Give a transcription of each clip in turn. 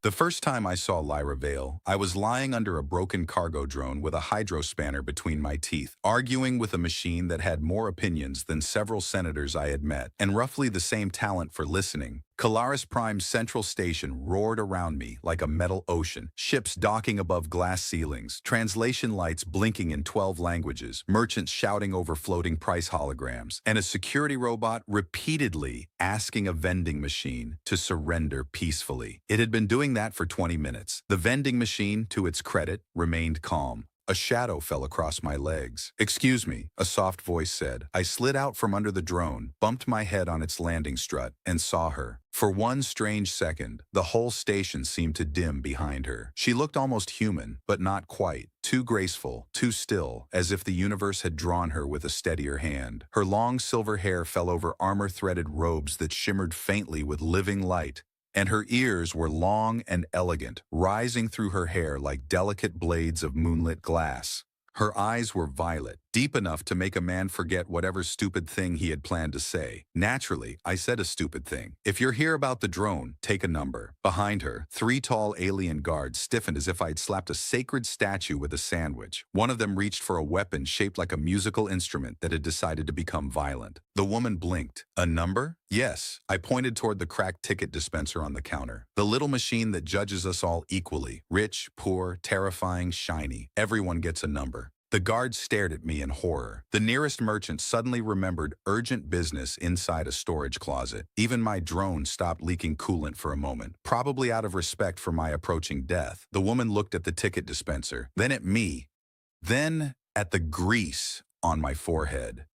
The first time I saw Lyra Vale, I was lying under a broken cargo drone with a hydrospanner between my teeth, arguing with a machine that had more opinions than several senators I had met, and roughly the same talent for listening. Calaris Prime's central station roared around me like a metal ocean, ships docking above glass ceilings, translation lights blinking in 12 languages, merchants shouting over floating price holograms, and a security robot repeatedly asking a vending machine to surrender peacefully. It had been doing that for 20 minutes. The vending machine, to its credit, remained calm. A shadow fell across my legs. "Excuse me," a soft voice said. I slid out from under the drone, bumped my head on its landing strut, and saw her. For one strange second, the whole station seemed to dim behind her. She looked almost human, but not quite. Too graceful, too still, as if the universe had drawn her with a steadier hand. Her long silver hair fell over armor-threaded robes that shimmered faintly with living light, and her ears were long and elegant, rising through her hair like delicate blades of moonlit glass. Her eyes were violet, deep enough to make a man forget whatever stupid thing he had planned to say. Naturally, I said a stupid thing. "If you're here about the drone, take a number." Behind her, 3 tall alien guards stiffened as if I'd slapped a sacred statue with a sandwich. One of them reached for a weapon shaped like a musical instrument that had decided to become violent. The woman blinked. "A number?" "Yes." I pointed toward the cracked ticket dispenser on the counter. "The little machine that judges us all equally. Rich, poor, terrifying, shiny. Everyone gets a number." The guards stared at me in horror. The nearest merchant suddenly remembered urgent business inside a storage closet. Even my drone stopped leaking coolant for a moment, probably out of respect for my approaching death. The woman looked at the ticket dispenser, then at me, then at the grease on my forehead.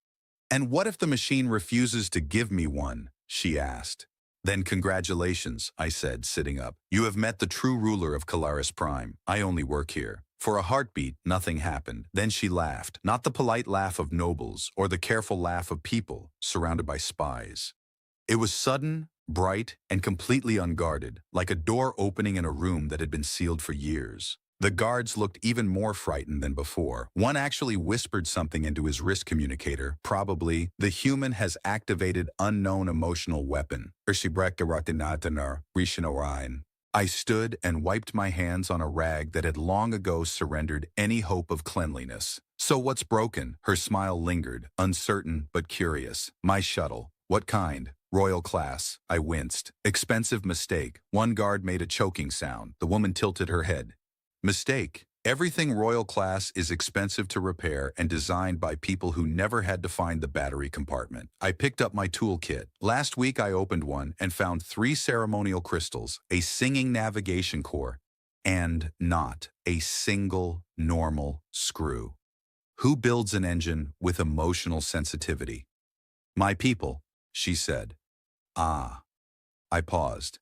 "And what if the machine refuses to give me one?" she asked. "Then congratulations," I said, sitting up. "You have met the true ruler of Calaris Prime. I only work here." For a heartbeat, nothing happened. Then she laughed, not the polite laugh of nobles or the careful laugh of people surrounded by spies. It was sudden, bright, and completely unguarded, like a door opening in a room that had been sealed for years. The guards looked even more frightened than before. One actually whispered something into his wrist communicator, probably, "The human has activated unknown emotional weapon." I stood and wiped my hands on a rag that had long ago surrendered any hope of cleanliness. "So what's broken?" Her smile lingered, uncertain but curious. "My shuttle." "What kind?" "Royal class." I winced. "Expensive mistake." One guard made a choking sound. The woman tilted her head. "Mistake. Everything Royal class is expensive to repair and designed by people who never had to find the battery compartment." I picked up my toolkit. Last week I opened one and found 3 ceremonial crystals, a singing navigation core, and not a single normal screw. Who builds an engine with emotional sensitivity? "My people," she said. "Ah." I paused.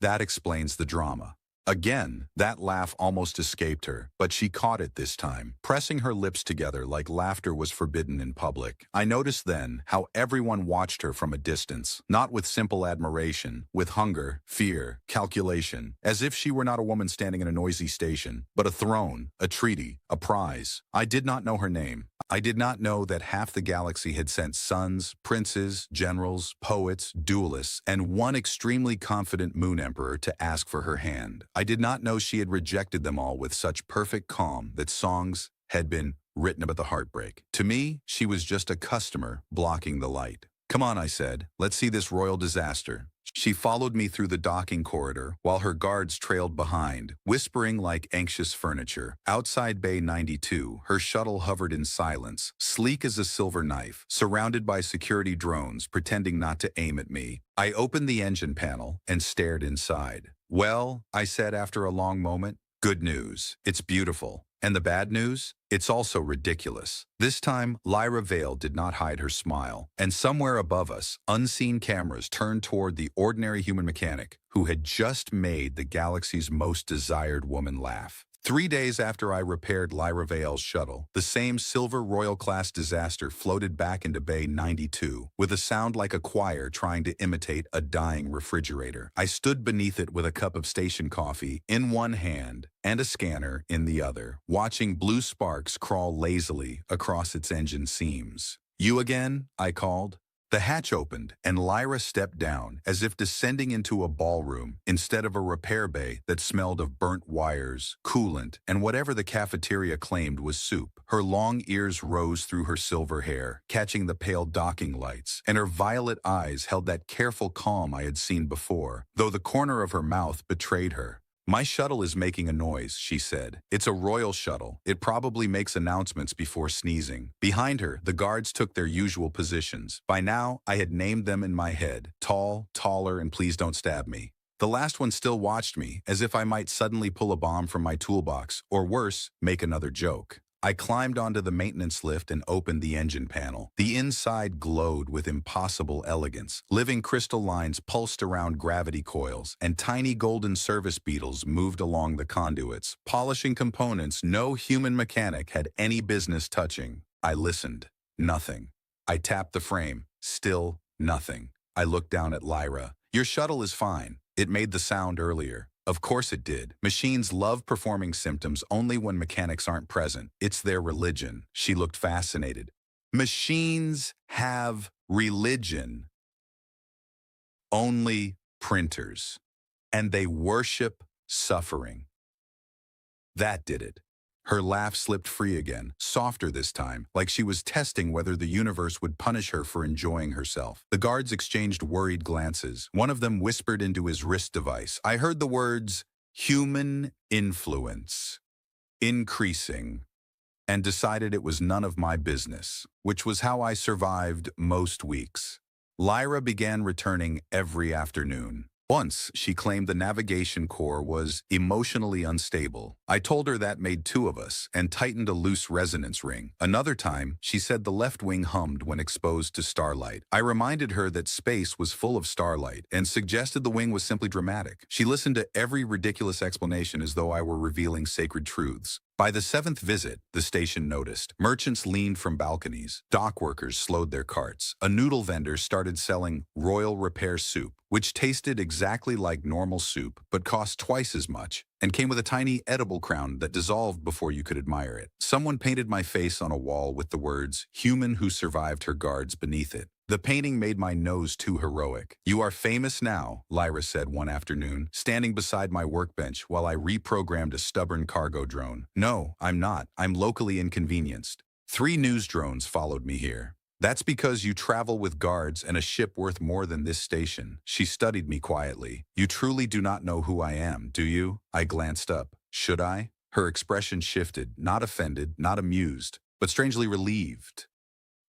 That explains the drama. Again, that laugh almost escaped her, but she caught it this time, pressing her lips together like laughter was forbidden in public. I noticed then how everyone watched her from a distance, not with simple admiration, with hunger, fear, calculation, as if she were not a woman standing in a noisy station, but a throne, a treaty, a prize. I did not know her name. I did not know that half the galaxy had sent sons, princes, generals, poets, duelists, and one extremely confident moon emperor to ask for her hand. I did not know she had rejected them all with such perfect calm that songs had been written about the heartbreak. To me, she was just a customer blocking the light. "Come on," I said. "Let's see this royal disaster." She followed me through the docking corridor, while her guards trailed behind, whispering like anxious furniture. Outside Bay 92, her shuttle hovered in silence, sleek as a silver knife, surrounded by security drones pretending not to aim at me. I opened the engine panel and stared inside. "Well," I said after a long moment, "good news. It's beautiful. And the bad news? It's also ridiculous." This time, Lyra Vale did not hide her smile, and somewhere above us, unseen cameras turned toward the ordinary human mechanic who had just made the galaxy's most desired woman laugh. 3 days after I repaired Lyra Vale's shuttle, the same silver Royal-class disaster floated back into Bay 92, with a sound like a choir trying to imitate a dying refrigerator. I stood beneath it with a cup of station coffee in one hand and a scanner in the other, watching blue sparks crawl lazily across its engine seams. "You again?" I called. The hatch opened, and Lyra stepped down, as if descending into a ballroom instead of a repair bay that smelled of burnt wires, coolant, and whatever the cafeteria claimed was soup. Her long ears rose through her silver hair, catching the pale docking lights, and her violet eyes held that careful calm I had seen before, though the corner of her mouth betrayed her. "My shuttle is making a noise," she said. "It's a royal shuttle. It probably makes announcements before sneezing." Behind her, the guards took their usual positions. By now, I had named them in my head: tall, taller, and please don't stab me. The last one still watched me, as if I might suddenly pull a bomb from my toolbox, or worse, make another joke. I climbed onto the maintenance lift and opened the engine panel. The inside glowed with impossible elegance. Living crystal lines pulsed around gravity coils, and tiny golden service beetles moved along the conduits, polishing components no human mechanic had any business touching. I listened. Nothing. I tapped the frame. Still nothing. I looked down at Lyra. "Your shuttle is fine. It made the sound earlier." Of course it did. Machines love performing symptoms only when mechanics aren't present. It's their religion. She looked fascinated. Machines have religion. Only printers. And they worship suffering. That did it. Her laugh slipped free again, softer this time, like she was testing whether the universe would punish her for enjoying herself. The guards exchanged worried glances. One of them whispered into his wrist device. I heard the words, "human influence, increasing," and decided it was none of my business, which was how I survived most weeks. Lyra began returning every afternoon. Once, she claimed the navigation core was emotionally unstable. I told her that made two of us and tightened a loose resonance ring. Another time, she said the left wing hummed when exposed to starlight. I reminded her that space was full of starlight and suggested the wing was simply dramatic. She listened to every ridiculous explanation as though I were revealing sacred truths. By the seventh visit, the station noticed. Merchants leaned from balconies. Dock workers slowed their carts. A noodle vendor started selling Royal Repair soup, which tasted exactly like normal soup but cost twice as much, and came with a tiny edible crown that dissolved before you could admire it. Someone painted my face on a wall with the words, "Human who survived her guards" beneath it. The painting made my nose too heroic. "You are famous now," Lyra said one afternoon, standing beside my workbench while I reprogrammed a stubborn cargo drone. "No, I'm not. I'm locally inconvenienced. 3 news drones followed me here." "That's because you travel with guards and a ship worth more than this station." She studied me quietly. "You truly do not know who I am, do you?" I glanced up. "Should I?" Her expression shifted, not offended, not amused, but strangely relieved.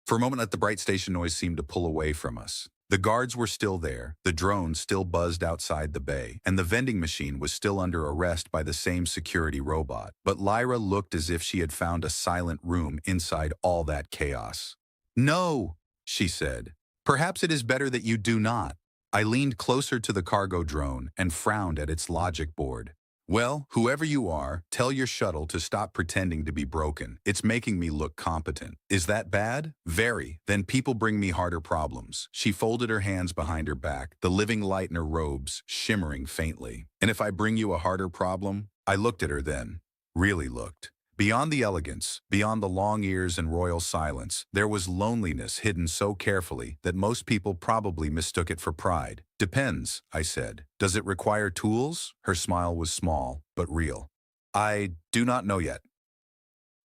For a moment, the bright station noise seemed to pull away from us. The guards were still there, the drone still buzzed outside the bay, and the vending machine was still under arrest by the same security robot. But Lyra looked as if she had found a silent room inside all that chaos. "No," she said. "Perhaps it is better that you do not." I leaned closer to the cargo drone and frowned at its logic board. "Well, whoever you are, tell your shuttle to stop pretending to be broken. It's making me look competent." "Is that bad?" "Very. Then people bring me harder problems." She folded her hands behind her back, the living light in her robes shimmering faintly. "And if I bring you a harder problem?" I looked at her then. Really looked. Beyond the elegance, beyond the long ears and royal silence, there was loneliness hidden so carefully that most people probably mistook it for pride. "Depends," I said. "Does it require tools?" Her smile was small, but real. "I do not know yet."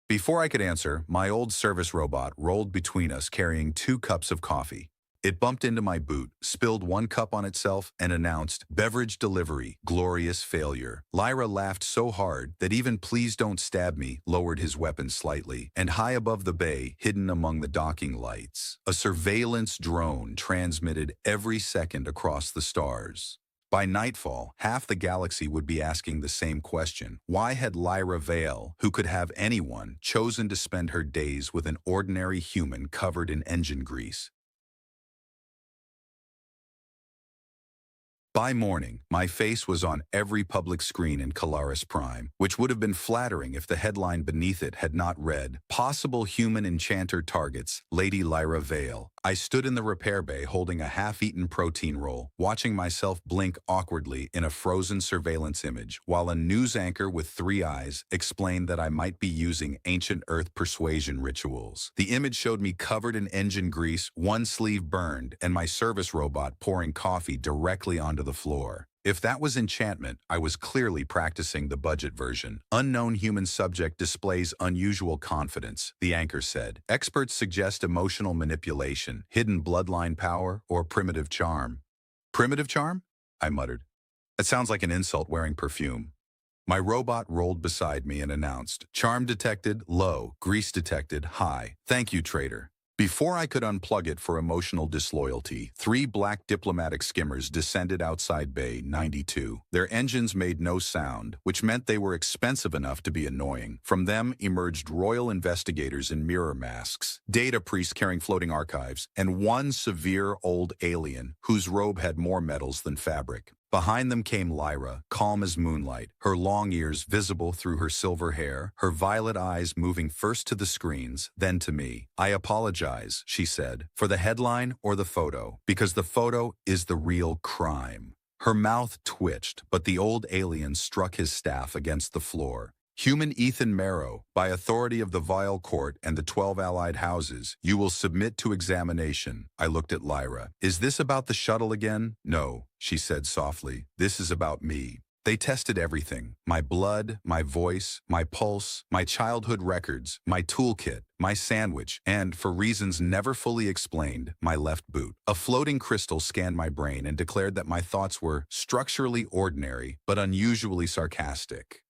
Before I could answer, my old service robot rolled between us carrying 2 cups of coffee. It bumped into my boot, spilled 1 cup on itself, and announced, "Beverage delivery, glorious failure." Lyra laughed so hard that even "Please Don't Stab Me" lowered his weapon slightly, and high above the bay, hidden among the docking lights, a surveillance drone transmitted every second across the stars. By nightfall, half the galaxy would be asking the same question. Why had Lyra Vale, who could have anyone, chosen to spend her days with an ordinary human covered in engine grease? By morning, my face was on every public screen in Calaris Prime, which would have been flattering if the headline beneath it had not read, "Possible Human Enchanter Targets Lady Lyra Vale." I stood in the repair bay holding a half-eaten protein roll, watching myself blink awkwardly in a frozen surveillance image, while a news anchor with 3 eyes explained that I might be using ancient Earth persuasion rituals. The image showed me covered in engine grease, one sleeve burned, and my service robot pouring coffee directly onto the floor. If that was enchantment, I was clearly practicing the budget version. Unknown human subject displays unusual confidence, the anchor said. Experts suggest emotional manipulation, hidden bloodline power, or primitive charm. Primitive charm? I muttered. That sounds like an insult wearing perfume. My robot rolled beside me and announced, "Charm detected, low. Grease detected, high. Thank you, trader." Before I could unplug it for emotional disloyalty, 3 black diplomatic skimmers descended outside Bay 92. Their engines made no sound, which meant they were expensive enough to be annoying. From them emerged royal investigators in mirror masks, data priests carrying floating archives, and one severe old alien whose robe had more metals than fabric. Behind them came Lyra, calm as moonlight, her long ears visible through her silver hair, her violet eyes moving first to the screens, then to me. "I apologize," she said, "for the headline or the photo, because the photo is the real crime." Her mouth twitched, but the old alien struck his staff against the floor. "Human Ethan Marrow, by authority of the Vile Court and the 12 allied houses, you will submit to examination." I looked at Lyra. "Is this about the shuttle again?" "No," she said softly. "This is about me." They tested everything. My blood, my voice, my pulse, my childhood records, my toolkit, my sandwich, and, for reasons never fully explained, my left boot. A floating crystal scanned my brain and declared that my thoughts were structurally ordinary, but unusually sarcastic.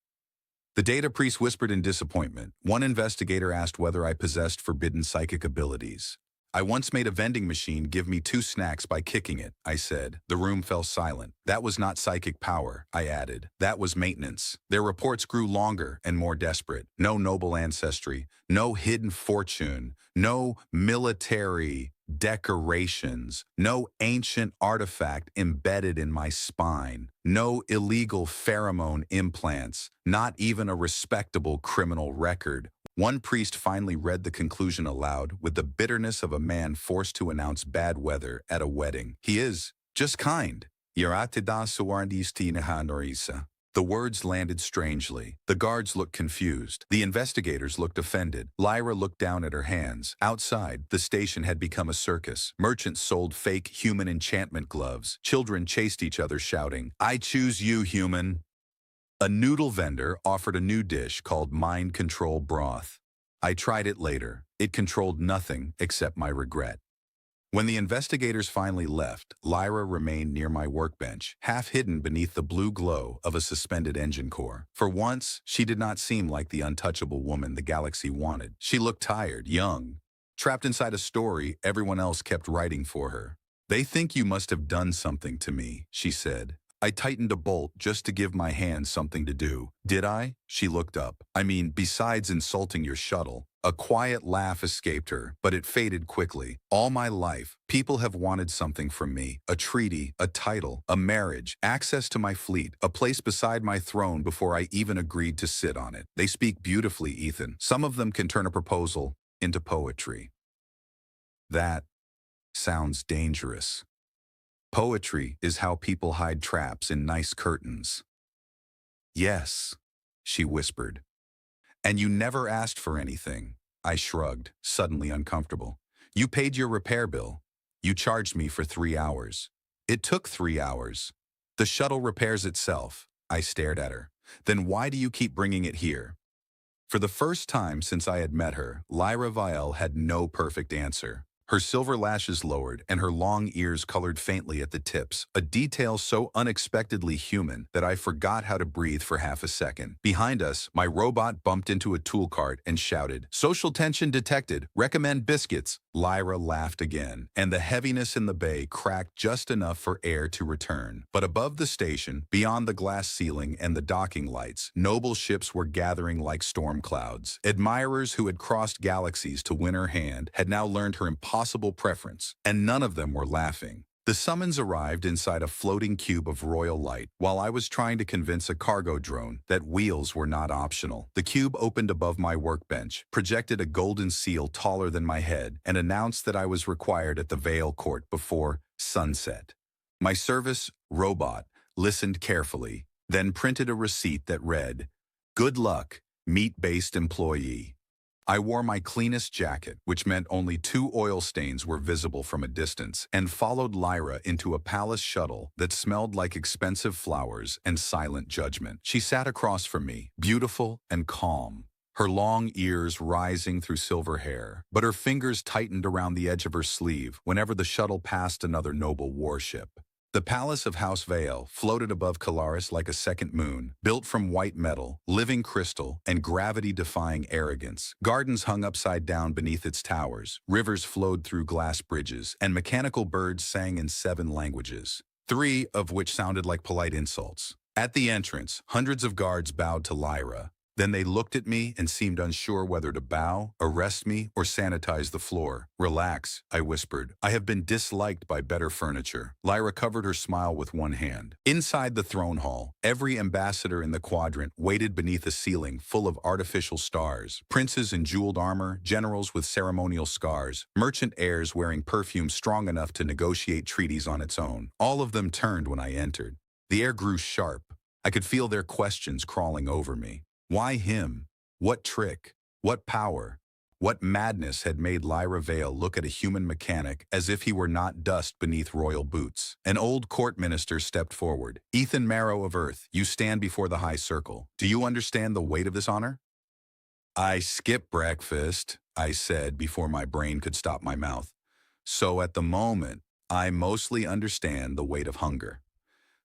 The data priest whispered in disappointment. One investigator asked whether I possessed forbidden psychic abilities. "I once made a vending machine give me 2 snacks by kicking it," I said. The room fell silent. "That was not psychic power," I added. "That was maintenance." Their reports grew longer and more desperate. No noble ancestry, no hidden fortune, no military decorations, no ancient artifact embedded in my spine, no illegal pheromone implants, not even a respectable criminal record. One priest finally read the conclusion aloud with the bitterness of a man forced to announce bad weather at a wedding. "He is just kind." The words landed strangely. The guards looked confused. The investigators looked offended. Lyra looked down at her hands. Outside, the station had become a circus. Merchants sold fake human enchantment gloves. Children chased each other shouting, "I choose you, human." A noodle vendor offered a new dish called mind control broth. I tried it later. It controlled nothing except my regret. When the investigators finally left, Lyra remained near my workbench, half hidden beneath the blue glow of a suspended engine core. For once, she did not seem like the untouchable woman the galaxy wanted. She looked tired, young, trapped inside a story everyone else kept writing for her. "They think you must have done something to me," she said. I tightened a bolt just to give my hands something to do. "Did I?" She looked up. "I mean, besides insulting your shuttle." A quiet laugh escaped her, but it faded quickly. "All my life, people have wanted something from me. A treaty, a title, a marriage, access to my fleet, a place beside my throne before I even agreed to sit on it. They speak beautifully, Ethan. Some of them can turn a proposal into poetry." That sounds dangerous. Poetry is how people hide traps in nice curtains. "Yes," she whispered. "And you never asked for anything." I shrugged, suddenly uncomfortable. "You paid your repair bill. You charged me for 3 hours. It took 3 hours. The shuttle repairs itself." I stared at her. "Then why do you keep bringing it here?" For the first time since I had met her, Lyra Vielle had no perfect answer. Her silver lashes lowered and her long ears colored faintly at the tips, a detail so unexpectedly human that I forgot how to breathe for half a second. Behind us, my robot bumped into a tool cart and shouted, "Social tension detected. Recommend biscuits." Lyra laughed again, and the heaviness in the bay cracked just enough for air to return. But above the station, beyond the glass ceiling and the docking lights, noble ships were gathering like storm clouds. Admirers who had crossed galaxies to win her hand had now learned her impossible preference, and none of them were laughing. The summons arrived inside a floating cube of royal light while I was trying to convince a cargo drone that wheels were not optional. The cube opened above my workbench, projected a golden seal taller than my head, and announced that I was required at the Vale Court before sunset. My service robot listened carefully, then printed a receipt that read, "Good luck, meat-based employee." I wore my cleanest jacket, which meant only 2 oil stains were visible from a distance, and followed Lyra into a palace shuttle that smelled like expensive flowers and silent judgment. She sat across from me, beautiful and calm, her long ears rising through silver hair, but her fingers tightened around the edge of her sleeve whenever the shuttle passed another noble warship. The palace of House Vale floated above Calaris like a second moon, built from white metal, living crystal, and gravity-defying arrogance. Gardens hung upside down beneath its towers, rivers flowed through glass bridges, and mechanical birds sang in 7 languages, 3 of which sounded like polite insults. At the entrance, hundreds of guards bowed to Lyra. Then they looked at me and seemed unsure whether to bow, arrest me, or sanitize the floor. "Relax," I whispered. "I have been disliked by better furniture." Lyra covered her smile with one hand. Inside the throne hall, every ambassador in the quadrant waited beneath a ceiling full of artificial stars. Princes in jeweled armor, generals with ceremonial scars, merchant heirs wearing perfume strong enough to negotiate treaties on its own. All of them turned when I entered. The air grew sharp. I could feel their questions crawling over me. Why him? What trick? What power? What madness had made Lyra Vale look at a human mechanic as if he were not dust beneath royal boots? An old court minister stepped forward. "Ethan Marrow of Earth, you stand before the High Circle. Do you understand the weight of this honor?" "I skipped breakfast," I said before my brain could stop my mouth. "So at the moment, I mostly understand the weight of hunger."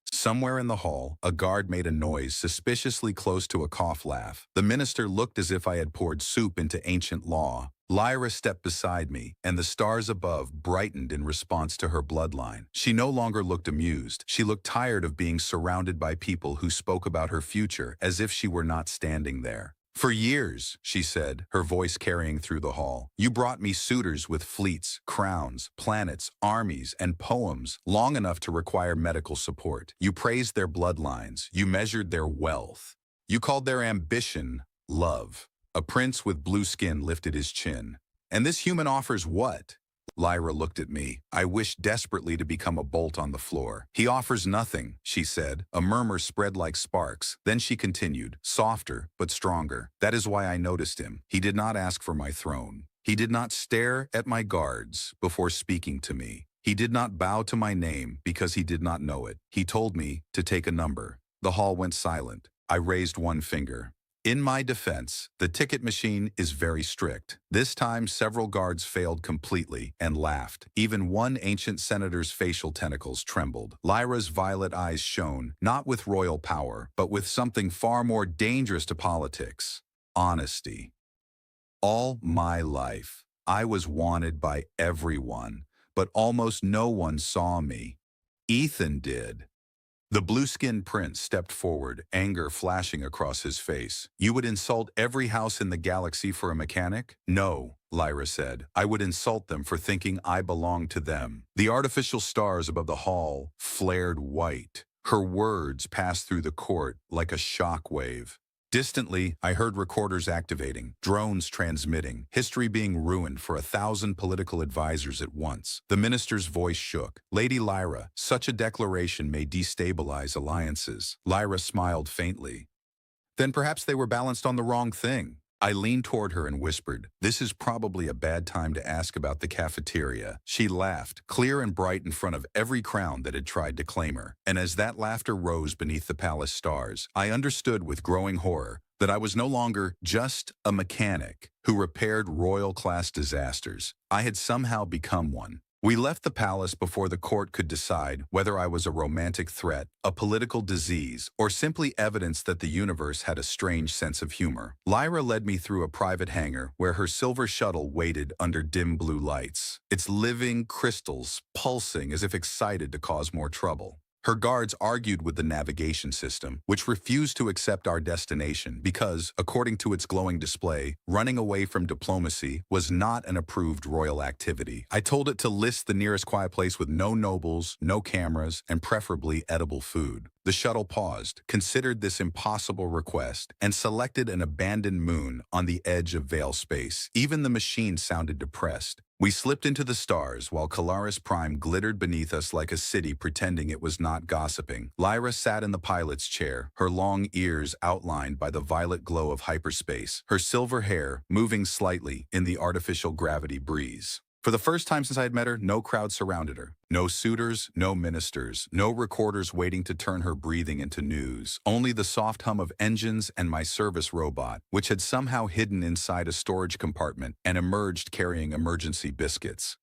Somewhere in the hall, a guard made a noise suspiciously close to a cough laugh. The minister looked as if I had poured soup into ancient law. Lyra stepped beside me, and the stars above brightened in response to her bloodline. She no longer looked amused. She looked tired of being surrounded by people who spoke about her future as if she were not standing there. "For years," she said, her voice carrying through the hall, "you brought me suitors with fleets, crowns, planets, armies, and poems long enough to require medical support. You praised their bloodlines. You measured their wealth. You called their ambition love." A prince with blue skin lifted his chin. "And this human offers what?" Lyra looked at me. I wished desperately to become a bolt on the floor. "He offers nothing," she said. A murmur spread like sparks. Then she continued, softer but stronger. "That is why I noticed him. He did not ask for my throne. He did not stare at my guards before speaking to me. He did not bow to my name because he did not know it. He told me to take a number." The hall went silent. I raised one finger. In my defense, the ticket machine is very strict. This time, several guards failed completely and laughed. Even one ancient senator's facial tentacles trembled. Lyra's violet eyes shone, not with royal power, but with something far more dangerous to politics: honesty. All my life, I was wanted by everyone, but almost no one saw me. Ethan did. The blue-skinned prince stepped forward, anger flashing across his face. "You would insult every house in the galaxy for a mechanic?" "No," Lyra said. "I would insult them for thinking I belonged to them." The artificial stars above the hall flared white. Her words passed through the court like a shock wave. Distantly, I heard recorders activating, drones transmitting, history being ruined for 1,000 political advisors at once. The minister's voice shook. "Lady Lyra, such a declaration may destabilize alliances." Lyra smiled faintly. "Then perhaps they were balanced on the wrong thing." I leaned toward her and whispered, "This is probably a bad time to ask about the cafeteria." She laughed, clear and bright in front of every crown that had tried to claim her. And as that laughter rose beneath the palace stars, I understood with growing horror that I was no longer just a mechanic who repaired royal-class disasters. I had somehow become one. We left the palace before the court could decide whether I was a romantic threat, a political disease, or simply evidence that the universe had a strange sense of humor. Lyra led me through a private hangar where her silver shuttle waited under dim blue lights, its living crystals pulsing as if excited to cause more trouble. Her guards argued with the navigation system, which refused to accept our destination because, according to its glowing display, running away from diplomacy was not an approved royal activity. I told it to list the nearest quiet place with no nobles, no cameras, and preferably edible food. The shuttle paused, considered this impossible request, and selected an abandoned moon on the edge of Vale space. Even the machine sounded depressed. We slipped into the stars while Calaris Prime glittered beneath us like a city pretending it was not gossiping. Lyra sat in the pilot's chair, her long ears outlined by the violet glow of hyperspace, her silver hair moving slightly in the artificial gravity breeze. For the first time since I had met her, no crowd surrounded her. No suitors, no ministers, no recorders waiting to turn her breathing into news. Only the soft hum of engines and my service robot, which had somehow hidden inside a storage compartment and emerged carrying emergency biscuits.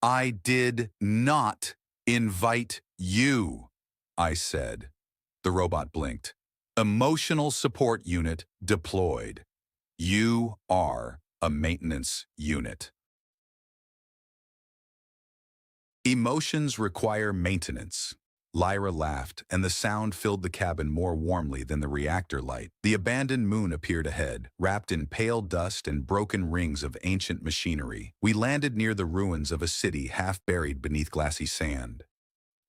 "I did not invite you," I said. The robot blinked. "Emotional support unit deployed. You are a maintenance unit." Emotions require maintenance. Lyra laughed, and the sound filled the cabin more warmly than the reactor light. The abandoned moon appeared ahead, wrapped in pale dust and broken rings of ancient machinery. We landed near the ruins of a city half buried beneath glassy sand.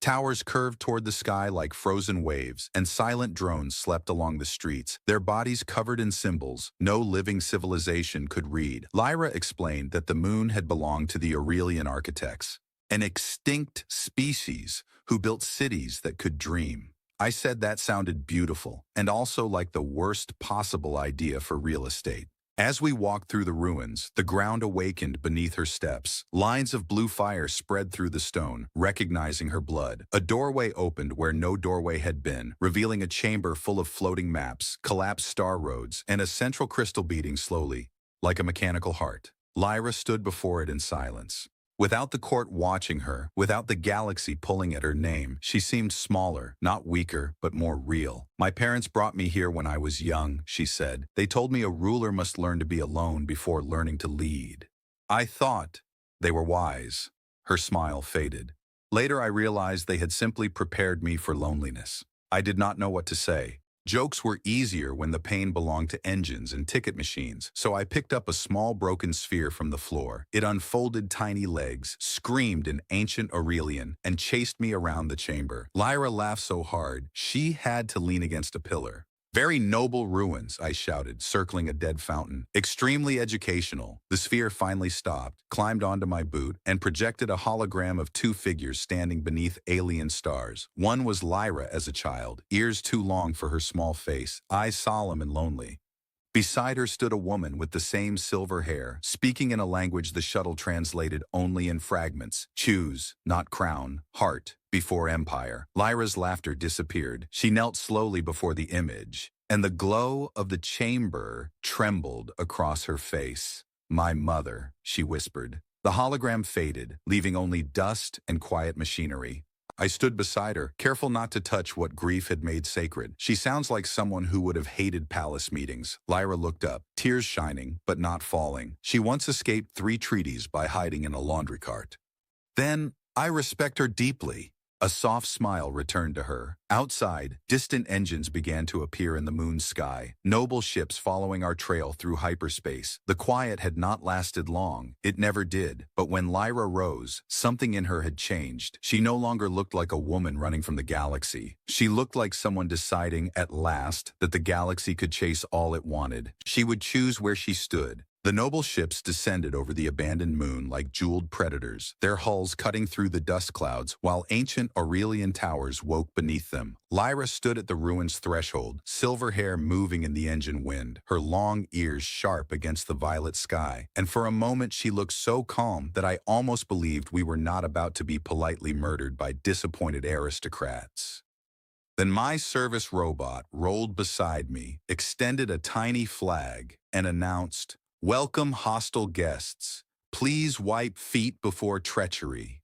Towers curved toward the sky like frozen waves, and silent drones slept along the streets, their bodies covered in symbols no living civilization could read. Lyra explained that the moon had belonged to the Aurelian architects, an extinct species who built cities that could dream. I said that sounded beautiful, and also like the worst possible idea for real estate. As we walked through the ruins, the ground awakened beneath her steps. Lines of blue fire spread through the stone, recognizing her blood. A doorway opened where no doorway had been, revealing a chamber full of floating maps, collapsed star roads, and a central crystal beating slowly, like a mechanical heart. Lyra stood before it in silence. Without the court watching her, without the galaxy pulling at her name, she seemed smaller, not weaker, but more real. "My parents brought me here when I was young," she said. "They told me a ruler must learn to be alone before learning to lead. I thought they were wise." Her smile faded. Later I realized they had simply prepared me for loneliness. I did not know what to say. Jokes were easier when the pain belonged to engines and ticket machines, so I picked up a small broken sphere from the floor. It unfolded tiny legs, screamed in ancient Aurelian, and chased me around the chamber. Lyra laughed so hard, she had to lean against a pillar. "Very noble ruins," I shouted, circling a dead fountain. "Extremely educational." The sphere finally stopped, climbed onto my boot, and projected a hologram of two figures standing beneath alien stars. One was Lyra as a child, ears too long for her small face, eyes solemn and lonely. Beside her stood a woman with the same silver hair, speaking in a language the shuttle translated only in fragments. "Choose, not crown, heart, before empire." Lyra's laughter disappeared. She knelt slowly before the image, and the glow of the chamber trembled across her face. "My mother," she whispered. The hologram faded, leaving only dust and quiet machinery. I stood beside her, careful not to touch what grief had made sacred. "She sounds like someone who would have hated palace meetings." Lyra looked up, tears shining, but not falling. "She once escaped 3 treaties by hiding in a laundry cart." "Then I respect her deeply." A soft smile returned to her. Outside, distant engines began to appear in the moon's sky, noble ships following our trail through hyperspace. The quiet had not lasted long. It never did. But when Lyra rose, something in her had changed. She no longer looked like a woman running from the galaxy. She looked like someone deciding, at last, that the galaxy could chase all it wanted. She would choose where she stood. The noble ships descended over the abandoned moon like jeweled predators, their hulls cutting through the dust clouds while ancient Aurelian towers woke beneath them. Lyra stood at the ruin's threshold, silver hair moving in the engine wind, her long ears sharp against the violet sky. And for a moment she looked so calm that I almost believed we were not about to be politely murdered by disappointed aristocrats. Then my service robot rolled beside me, extended a tiny flag, and announced, "Welcome, hostile guests. Please wipe feet before treachery."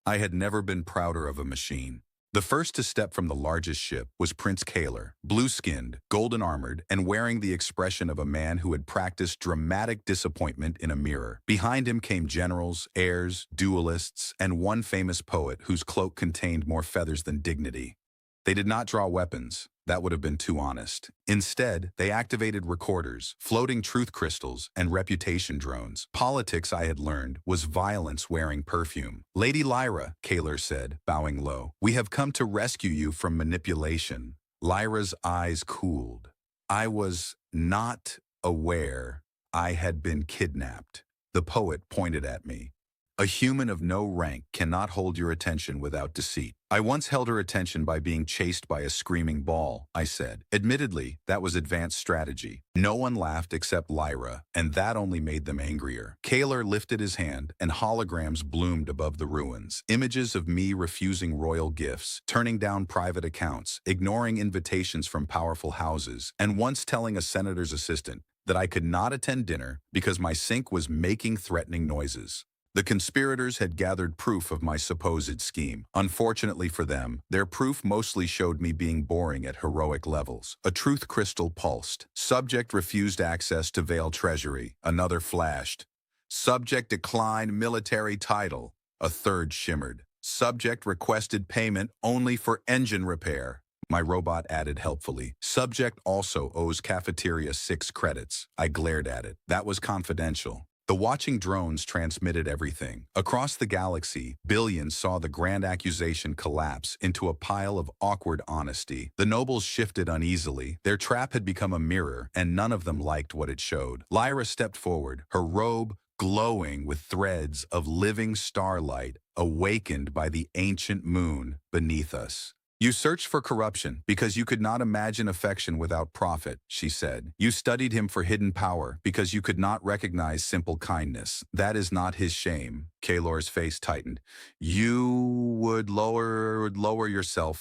I had never been prouder of a machine. The first to step from the largest ship was Prince Kaler, blue-skinned, golden-armored, and wearing the expression of a man who had practiced dramatic disappointment in a mirror. Behind him came generals, heirs, duelists, and one famous poet whose cloak contained more feathers than dignity. They did not draw weapons. That would have been too honest. Instead, they activated recorders, floating truth crystals, and reputation drones. Politics, I had learned, was violence wearing perfume. Lady Lyra, Kaler said, bowing low, we have come to rescue you from manipulation. Lyra's eyes cooled. I was not aware I had been kidnapped. The poet pointed at me. A human of no rank cannot hold your attention without deceit. I once held her attention by being chased by a screaming ball, I said. Admittedly, that was advanced strategy. No one laughed except Lyra, and that only made them angrier. Kaler lifted his hand, and holograms bloomed above the ruins. Images of me refusing royal gifts, turning down private accounts, ignoring invitations from powerful houses, and once telling a senator's assistant that I could not attend dinner because my sink was making threatening noises. The conspirators had gathered proof of my supposed scheme. Unfortunately for them, their proof mostly showed me being boring at heroic levels. A truth crystal pulsed. Subject refused access to Vale Treasury. Another flashed. Subject declined military title. A third shimmered. Subject requested payment only for engine repair. My robot added helpfully. Subject also owes cafeteria 6 credits. I glared at it. That was confidential. The watching drones transmitted everything. Across the galaxy, billions saw the grand accusation collapse into a pile of awkward honesty. The nobles shifted uneasily. Their trap had become a mirror, and none of them liked what it showed. Lyra stepped forward, her robe glowing with threads of living starlight, awakened by the ancient moon beneath us. You searched for corruption because you could not imagine affection without profit, she said. You studied him for hidden power because you could not recognize simple kindness. That is not his shame. Kalor's face tightened. You would lower yourself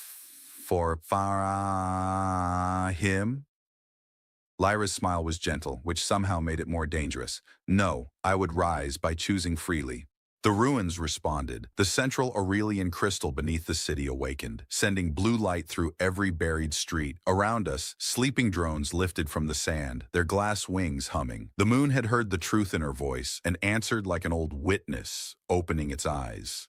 for him? Lyra's smile was gentle, which somehow made it more dangerous. No, I would rise by choosing freely. The ruins responded. The central Aurelian crystal beneath the city awakened, sending blue light through every buried street. Around us, sleeping drones lifted from the sand, their glass wings humming. The moon had heard the truth in her voice and answered like an old witness, opening its eyes.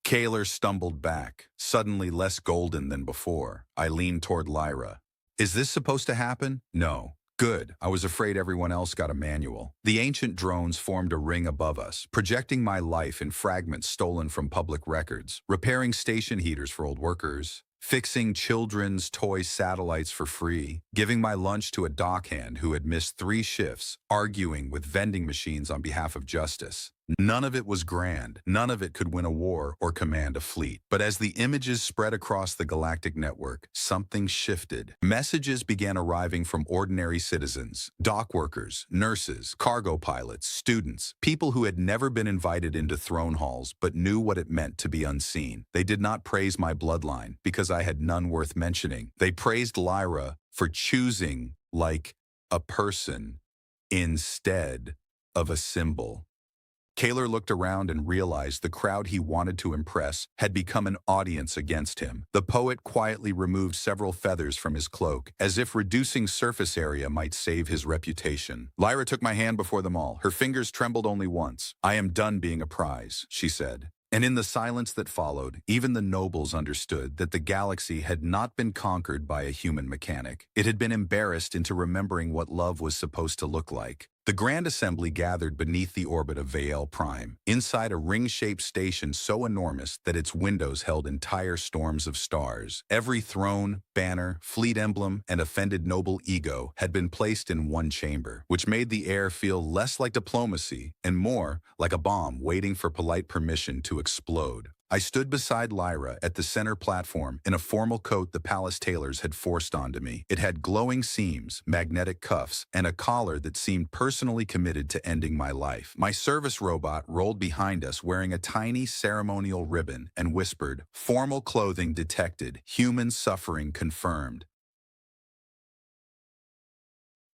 Kaler stumbled back, suddenly less golden than before. I leaned toward Lyra. Is this supposed to happen? No. Good. I was afraid everyone else got a manual. The ancient drones formed a ring above us, projecting my life in fragments stolen from public records, repairing station heaters for old workers, fixing children's toy satellites for free, giving my lunch to a dockhand who had missed 3 shifts, arguing with vending machines on behalf of justice. None of it was grand. None of it could win a war or command a fleet. But as the images spread across the galactic network, something shifted. Messages began arriving from ordinary citizens, dock workers, nurses, cargo pilots, students, people who had never been invited into throne halls but knew what it meant to be unseen. They did not praise my bloodline because I had none worth mentioning. They praised Lyra for choosing like a person instead of a symbol. Kaler looked around and realized the crowd he wanted to impress had become an audience against him. The poet quietly removed several feathers from his cloak, as if reducing surface area might save his reputation. Lyra took my hand before them all. Her fingers trembled only once. I am done being a prize, she said. And in the silence that followed, even the nobles understood that the galaxy had not been conquered by a human mechanic. It had been embarrassed into remembering what love was supposed to look like. The Grand Assembly gathered beneath the orbit of Vael Prime, inside a ring-shaped station so enormous that its windows held entire storms of stars. Every throne, banner, fleet emblem, and offended noble ego had been placed in one chamber, which made the air feel less like diplomacy and more like a bomb waiting for polite permission to explode. I stood beside Lyra at the center platform in a formal coat the palace tailors had forced onto me. It had glowing seams, magnetic cuffs, and a collar that seemed personally committed to ending my life. My service robot rolled behind us wearing a tiny ceremonial ribbon and whispered, "Formal clothing detected, human suffering confirmed."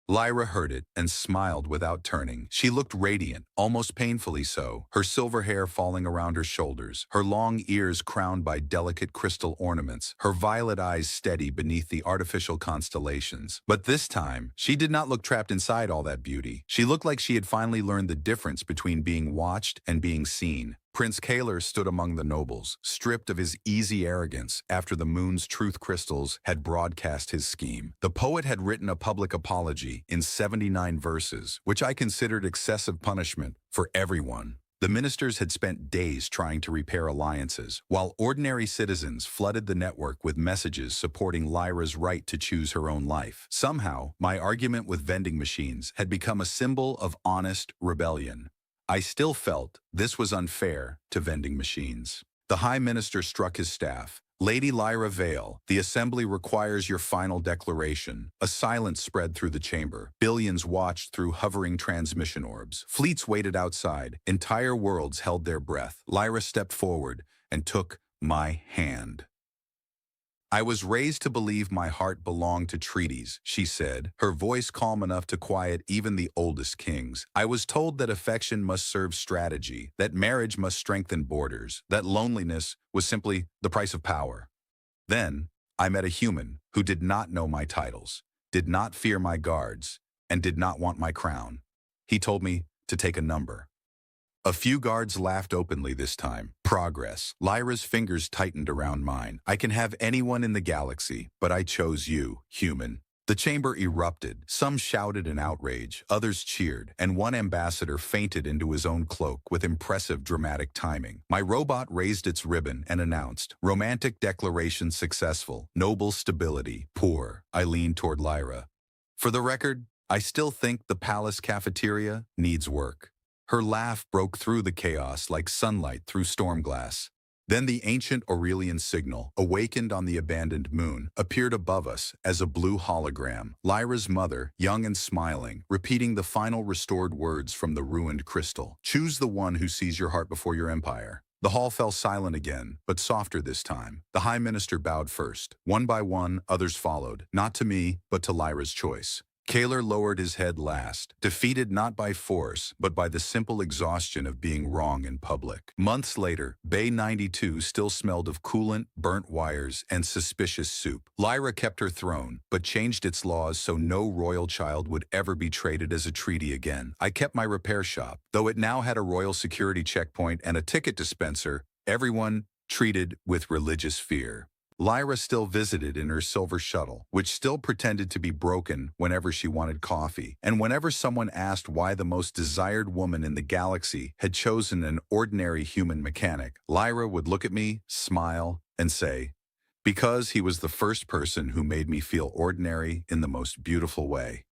Lyra heard it and smiled without turning. She looked radiant, almost painfully so, her silver hair falling around her shoulders, her long ears crowned by delicate crystal ornaments, her violet eyes steady beneath the artificial constellations. But this time, she did not look trapped inside all that beauty. She looked like she had finally learned the difference between being watched and being seen. Prince Kaler stood among the nobles, stripped of his easy arrogance after the moon's truth crystals had broadcast his scheme. The poet had written a public apology in 79 verses, which I considered excessive punishment for everyone. The ministers had spent days trying to repair alliances, while ordinary citizens flooded the network with messages supporting Lyra's right to choose her own life. Somehow, my argument with vending machines had become a symbol of honest rebellion. I still felt this was unfair to vending machines. The High Minister struck his staff. Lady Lyra Vale, the Assembly requires your final declaration. A silence spread through the chamber. Billions watched through hovering transmission orbs. Fleets waited outside. Entire worlds held their breath. Lyra stepped forward and took my hand. I was raised to believe my heart belonged to treaties, she said, her voice calm enough to quiet even the oldest kings. I was told that affection must serve strategy, that marriage must strengthen borders, that loneliness was simply the price of power. Then, I met a human who did not know my titles, did not fear my guards, and did not want my crown. He told me to take a number. A few guards laughed openly this time. Progress. Lyra's fingers tightened around mine. I can have anyone in the galaxy, but I chose you, human. The chamber erupted. Some shouted in outrage, others cheered, and one ambassador fainted into his own cloak with impressive dramatic timing. My robot raised its ribbon and announced, romantic declaration successful, noble stability, poor. I leaned toward Lyra. For the record, I still think the palace cafeteria needs work. Her laugh broke through the chaos like sunlight through storm glass. Then the ancient Aurelian signal, awakened on the abandoned moon, appeared above us as a blue hologram. Lyra's mother, young and smiling, repeating the final restored words from the ruined crystal. Choose the one who sees your heart before your empire. The hall fell silent again, but softer this time. The High Minister bowed first. One by one, others followed, not to me, but to Lyra's choice. Kaler lowered his head last, defeated not by force, but by the simple exhaustion of being wrong in public. Months later, Bay 92 still smelled of coolant, burnt wires, and suspicious soup. Lyra kept her throne, but changed its laws so no royal child would ever be traded as a treaty again. I kept my repair shop, though it now had a royal security checkpoint and a ticket dispenser, everyone treated with religious fear. Lyra still visited in her silver shuttle, which still pretended to be broken whenever she wanted coffee. And whenever someone asked why the most desired woman in the galaxy had chosen an ordinary human mechanic, Lyra would look at me, smile, and say, because he was the first person who made me feel ordinary in the most beautiful way.